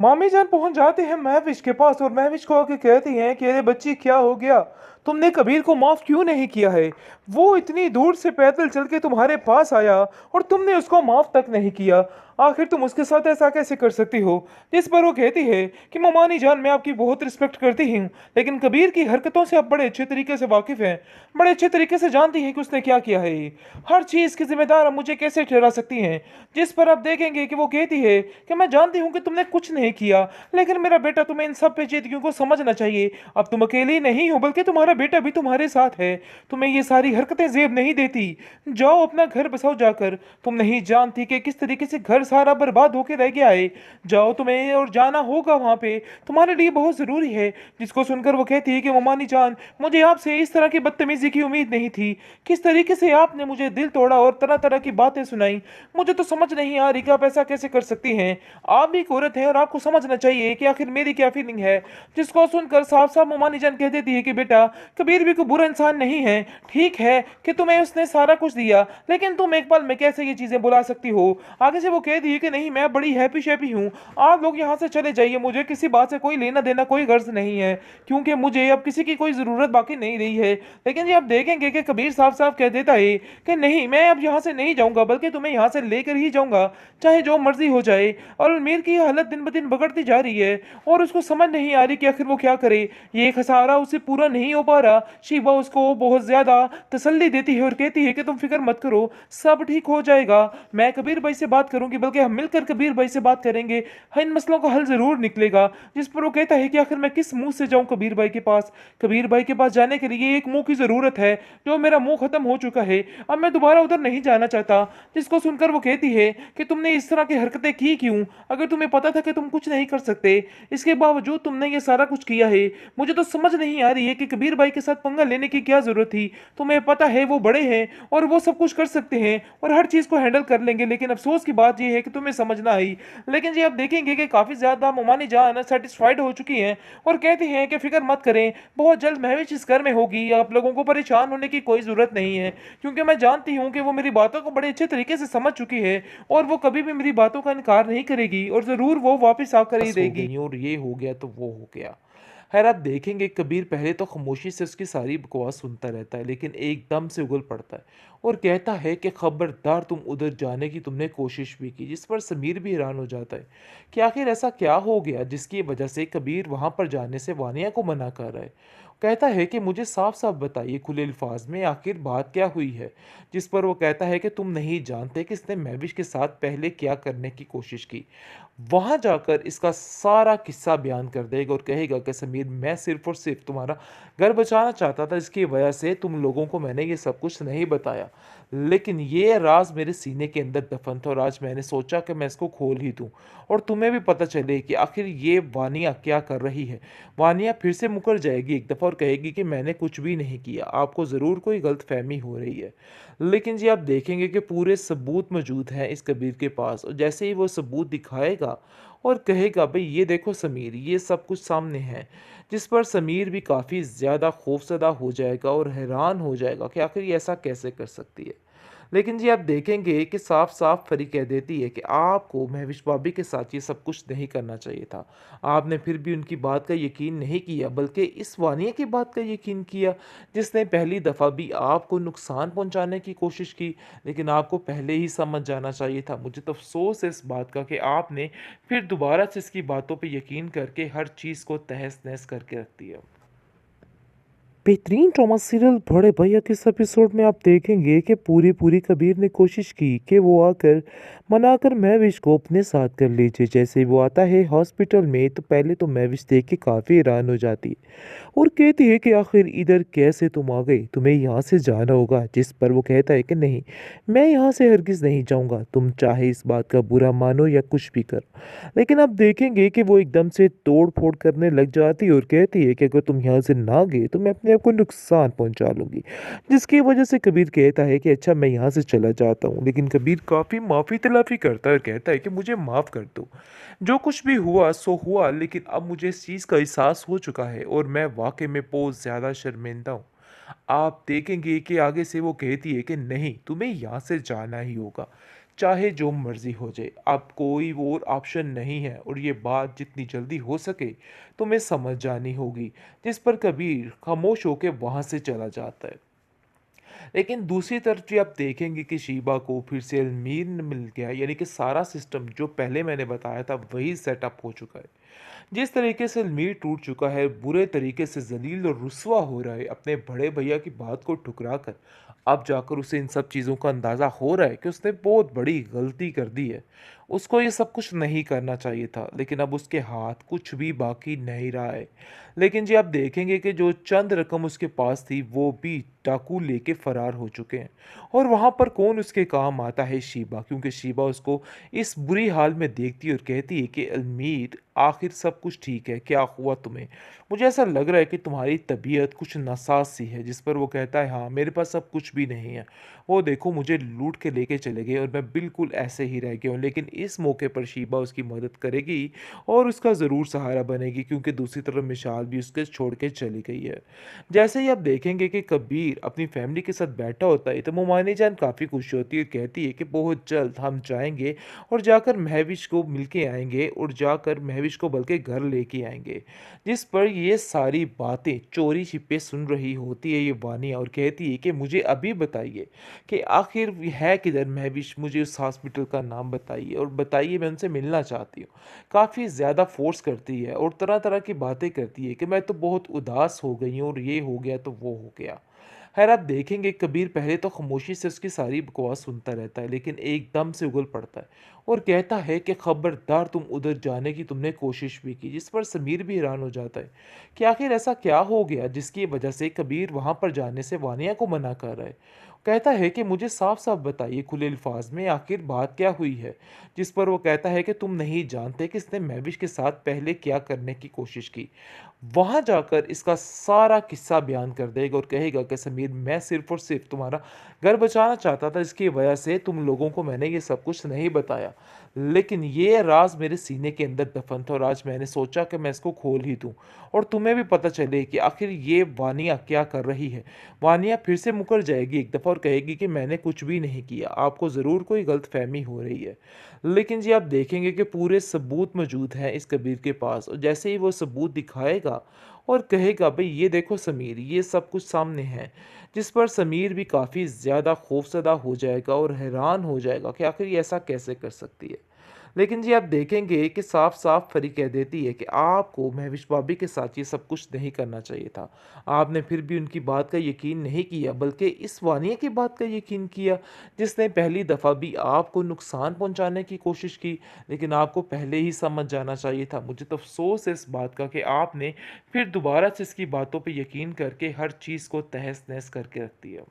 मामी जान पहुंच जाते हैं महविश के पास और महविश को आके कहती हैं कि अरे बच्ची क्या हो गया। तुमने कबीर को माफ क्यों नहीं किया है। वो इतनी दूर से पैदल चल के तुम्हारे पास आया और तुमने उसको माफ तक नहीं किया। आखिर तुम उसके साथ ऐसा कैसे कर सकती हो। जिस पर वो कहती है कि ममानी जान मैं आपकी बहुत रिस्पेक्ट करती हूँ, लेकिन कबीर की हरकतों से आप बड़े अच्छे तरीके से वाकिफ हैं, बड़े अच्छे तरीके से जानती हैं कि उसने क्या किया है। हर चीज की जिम्मेदार आप मुझे कैसे ठहरा सकती हैं। जिस पर आप देखेंगे कि वो कहती है कि मैं जानती हूँ कि तुमने कुछ नहीं किया, लेकिन मेरा बेटा तुम्हें इन सब पेचीदगियों को समझना चाहिए। अब तुम अकेली नहीं हो बल्कि तुम्हारा बेटा भी तुम्हारे साथ है। तुम्हें ये सारी हरकतें जेब नहीं देती। जाओ अपना घर बसाओ जाकर। तुम नहीं जानती कि किस तरीके से घर सारा बर्बाद होके रह गया है। जाओ, तुम्हें और जाना होगा वहां पे, तुम्हारे लिए बहुत जरूरी है। जिसको सुनकर वो कहती है कि ममानी जान, मुझे आपसे इस तरह की बदतमीजी की उम्मीद नहीं थी। किस तरीके से आपने मुझे दिल तोड़ा और तरह तरह की बातें सुनाई। मुझे तो समझ नहीं आ रही कि आप ऐसा कैसे कर सकती हैं। आप भी एक औरत हैं और आपको समझना चाहिए कि आखिर मेरी क्या फीलिंग है। जिसको सुनकर साफ साफ ममानी जान कह देती है कि बेटा, कबीर भी कोई बुरा इंसान नहीं है। ठीक है कि तुम्हें उसने सारा कुछ दिया, लेकिन तुम एक पल में कैसे ये चीजें बुला सकती हो। आगे से वो कह दी कि नहीं, मैं बड़ी हैप्पी शैपी हूँ, आप लोग यहाँ से चले जाइए, मुझे किसी बात से कोई लेना देना कोई गर्ज नहीं है, क्योंकि मुझे अब किसी की कोई जरूरत बाकी नहीं रही है। लेकिन ये आप देखेंगे कि कबीर साफ साफ कह देता है कि नहीं, मैं अब यहाँ से नहीं जाऊंगा, बल्कि तुम्हें यहाँ से लेकर ही जाऊंगा, चाहे जो मर्जी हो जाए। और अमीर की हालत दिन ब दिन बिगड़ती जा रही है और उसको समझ नहीं आ रही कि आखिर वो क्या करे। ये खसारा उसे पूरा नहीं हो पा रहा। शिवा उसको बहुत ज्यादा तसल्ली देती है और कहती है कि तुम फिक्र मत करो, सब ठीक हो जाएगा। मैं कबीर भाई से बात करूंगी, बल्कि हम मिलकर कबीर भाई से बात करेंगे, इन मसलों का हल जरूर निकलेगा। जिस पर वो कहता है कि आखिर मैं किस मुंह से जाऊं कबीर भाई के पास। कबीर भाई के पास जाने के लिए एक मुंह की जरूरत है, जो मेरा मुंह खत्म हो चुका है। अब मैं दोबारा उधर नहीं जाना चाहता। जिसको सुनकर वो कहती है कि तुमने इस तरह की हरकतें की क्यों। अगर तुम्हें पता था कि तुम कुछ नहीं कर सकते, इसके बावजूद तुमने ये सारा कुछ किया है। मुझे तो समझ नहीं आ रही है कि कबीर भाई के साथ पंगा लेने की क्या जरूरत थी। तुम्हें पता है वो बड़े हैं और वो सब कुछ कर सकते हैं और हर चीज को हैंडल कर लेंगे, लेकिन अफसोस की बात यह है कि तुम्हें समझना आई। लेकिन जी आप देखेंगे कि काफी ज्यादा ममानी जान सेटिस्फाइड हो चुकी हैं और कहती हैं कि फिक्र मत करें, बहुत जल्द महविश इस घर में होगी, आप लोगों को परेशान होने की कोई जरूरत नहीं है, क्योंकि मैं जानती हूँ कि वो मेरी बातों को बड़े अच्छे तरीके से समझ चुकी है और वो कभी भी मेरी बातों का इनकार नहीं करेगी और जरूर वो वापस आकर ही बस हो देगी। गई और ये हो गया तो वो हो गया। खैर आप देखेंगे कबीर पहले तो खामोशी से उसकी सारी बकवास सुनता रहता है, लेकिन एकदम से उगल पड़ता है और कहता है कि खबरदार, तुम उधर जाने की तुमने कोशिश भी की। जिस पर समीर भी हैरान हो जाता है कि आखिर ऐसा क्या हो गया जिसकी वजह से कबीर वहां पर जाने से वानिया को मना कर रहा है। कहता है कि मुझे साफ साफ बताइए खुले अल्फाज में आखिर बात क्या हुई है। जिस पर वो कहता है कि तुम नहीं जानते कि इसने महविश के साथ पहले क्या करने की कोशिश की। वहां जाकर इसका सारा किस्सा बयान कर देगा और कहेगा कि समीर, मैं सिर्फ और सिर्फ तुम्हारा घर बचाना चाहता था, इसकी वजह से तुम लोगों को मैंने ये सब कुछ नहीं बताया, लेकिन ये राज मेरे सीने के अंदर दफन था और आज मैंने सोचा कि मैं इसको खोल ही दूं और तुम्हें भी पता चले कि आखिर ये वानिया क्या कर रही है। वानिया फिर से मुकर जाएगी एक दफ़ा और कहेगी कि मैंने कुछ भी नहीं किया, आपको ज़रूर कोई गलतफहमी हो रही है। लेकिन जी आप देखेंगे कि पूरे सबूत मौजूद हैं इस कबीर के पास और जैसे ही वो सबूत दिखाएगा और कहेगा भाई ये देखो समीर, ये सब कुछ सामने है। जिस पर समीर भी काफ़ी ज़्यादा खौफजदा हो जाएगा और हैरान हो जाएगा कि आखिर ये ऐसा कैसे कर सकती है। लेकिन जी आप देखेंगे कि साफ साफ परी कह देती है कि आपको महविश भाभी के साथ ये सब कुछ नहीं करना चाहिए था। आपने फिर भी उनकी बात का यकीन नहीं किया, बल्कि इस वानिया की बात का यकीन किया, जिसने पहली दफ़ा भी आपको नुकसान पहुंचाने की कोशिश की। लेकिन आपको पहले ही समझ जाना चाहिए था। मुझे तो अफसोस है इस बात का कि आपने फिर दोबारा से इसकी बातों पे यकीन करके हर चीज़ को तहस नहस करके रख दिया। बेहतरीन ड्रामा सीरियल बड़े भैया के इस एपिसोड में आप देखेंगे कि पूरी पूरी कबीर ने कोशिश की कि वो आकर मनाकर महविश को अपने साथ कर लीजिए। जैसे ही वो आता है हॉस्पिटल में तो पहले तो महविश देख के काफ़ी हैरान हो जाती है और कहती है कि आखिर इधर कैसे तुम आ गई, तुम्हें यहाँ से जाना होगा। जिस पर वो कहता है कि नहीं, मैं यहाँ से हरगिज़ नहीं जाऊँगा, तुम चाहे इस बात का बुरा मानो या कुछ भी करो। लेकिन आप देखेंगे कि वो एकदम से तोड़ फोड़ करने लग जाती है और कहती है कि अगर तुम यहाँ से ना गए तो मैं अपने आप को नुकसान पहुंचा लूंगी। जिसकी वजह से कबीर कहता है कि अच्छा मैं यहाँ से चला जाता हूँ। लेकिन कबीर काफ़ी माफ़ी तलाफी करता है और कहता है कि मुझे माफ़ कर दो, जो कुछ भी हुआ सो हुआ, लेकिन अब मुझे इस चीज़ का एहसास हो चुका है और मैं वाकई में बहुत ज़्यादा शर्मिंदा हूँ। आप देखेंगे कि आगे से वो कहती है कि नहीं, तुम्हें यहाँ से जाना ही होगा, चाहे जो मर्ज़ी हो जाए, अब कोई और ऑप्शन नहीं है और ये बात जितनी जल्दी हो सके तुम्हें समझ जानी होगी। जिस पर कबीर खामोश होके वहाँ से चला जाता है। लेकिन दूसरी तरफ भी आप देखेंगे कि शीबा को फिर से अलमीर मिल गया, यानी कि सारा सिस्टम जो पहले मैंने बताया था वही सेटअप हो चुका है। जिस तरीके से अलमीर टूट चुका है, बुरे तरीके से जलील और रुस्वा हो रहा है अपने बड़े भैया की बात को ठुकरा कर, अब जाकर उसे इन सब चीज़ों का अंदाज़ा हो रहा है कि उसने बहुत बड़ी गलती कर दी है। उसको ये सब कुछ नहीं करना चाहिए था, लेकिन अब उसके हाथ कुछ भी बाकी नहीं रहा है। लेकिन जी आप देखेंगे कि जो चंद रकम उसके पास थी वो भी डाकू लेके फरार हो चुके हैं। और वहाँ पर कौन उसके काम आता है? शीबा, क्योंकि शीबा उसको इस बुरी हाल में देखती है और कहती है कि अलमीर, आखिर सब कुछ ठीक है, क्या हुआ तुम्हें? मुझे ऐसा लग रहा है कि तुम्हारी तबीयत कुछ नासाज सी है। जिस पर वो कहता है, हाँ मेरे पास सब कुछ भी नहीं है, वो देखो मुझे लूट के लेके चले गए और मैं बिल्कुल ऐसे ही रह गया हूँ। लेकिन इस मौके पर शीबा उसकी मदद करेगी और उसका ज़रूर सहारा बनेगी, क्योंकि दूसरी तरफ मिशाल भी उसके छोड़ के चली गई है। जैसे ही आप देखेंगे कि कबीर अपनी फैमिली के साथ बैठा होता है, तो मोमानी जान काफ़ी खुश होती है और कहती है कि बहुत जल्द हम जाएंगे और जाकर महविश को मिल के आएंगे और जाकर महविश को बल्कि घर लेके आएंगे। जिस पर ये सारी बातें चोरी छिपे सुन रही होती है ये वानिया और कहती है कि मुझे अभी बताइए कि आखिर है किधर महविश, मुझे उस हॉस्पिटल का नाम बताइए और बताइए, मैं उनसे मिलना चाहती हूँ। काफ़ी ज़्यादा फ़ोर्स करती है और तरह-तरह की बातें करती है कि मैं तो बहुत उदास हो गई हूँ और ये हो गया तो वो हो गया। खैर आप देखेंगे कबीर पहले तो खामोशी से उसकी सारी बकवास सुनता रहता है, लेकिन एकदम से उगल पड़ता है और कहता है कि खबरदार, तुम उधर जाने की तुमने कोशिश भी की। जिस पर समीर भी हैरान हो जाता है कि आखिर ऐसा क्या हो गया जिसकी वजह से कबीर वहां पर जाने से वानिया को मना कर रहा है। कहता है कि मुझे साफ साफ बताइए खुले अल्फाज में, आखिर बात क्या हुई है। जिस पर वो कहता है कि तुम नहीं जानते कि इसने महविश के साथ पहले क्या करने की कोशिश की। वहां जाकर इसका सारा किस्सा बयान कर देगा और कहेगा कि समीर, मैं सिर्फ और सिर्फ तुम्हारा घर बचाना चाहता था, इसकी वजह से तुम लोगों को मैंने ये सब कुछ नहीं बताया, लेकिन ये राज मेरे सीने के अंदर दफन था और आज मैंने सोचा कि मैं इसको खोल ही दूं और तुम्हें भी पता चले कि आखिर ये वानिया क्या कर रही है। वानिया फिर से मुकर जाएगी एक दफ़ा और कहेगी कि मैंने कुछ भी नहीं किया, आपको ज़रूर कोई गलतफहमी हो रही है। लेकिन जी आप देखेंगे कि पूरे सबूत मौजूद हैं इस कबीर के पास और जैसे ही वो सबूत दिखाएगा और कहेगा, भाई ये देखो समीर, ये सब कुछ सामने है। जिस पर समीर भी काफ़ी ज़्यादा खौफज़दा हो जाएगा और हैरान हो जाएगा कि आखिर ये ऐसा कैसे कर सकती है। लेकिन जी आप देखेंगे कि साफ-साफ परी कह देती है कि आपको महविश भाभी के साथ ये सब कुछ नहीं करना चाहिए था। आपने फिर भी उनकी बात का यकीन नहीं किया, बल्कि इस वानिया की बात का यकीन किया, जिसने पहली दफ़ा भी आपको नुकसान पहुँचाने की कोशिश की, लेकिन आपको पहले ही समझ जाना चाहिए था। मुझे तो अफ़सोस है इस बात का कि आपने फिर दोबारा से इसकी बातों पे यकीन करके हर चीज़ को तहस-नहस करके रख दिया।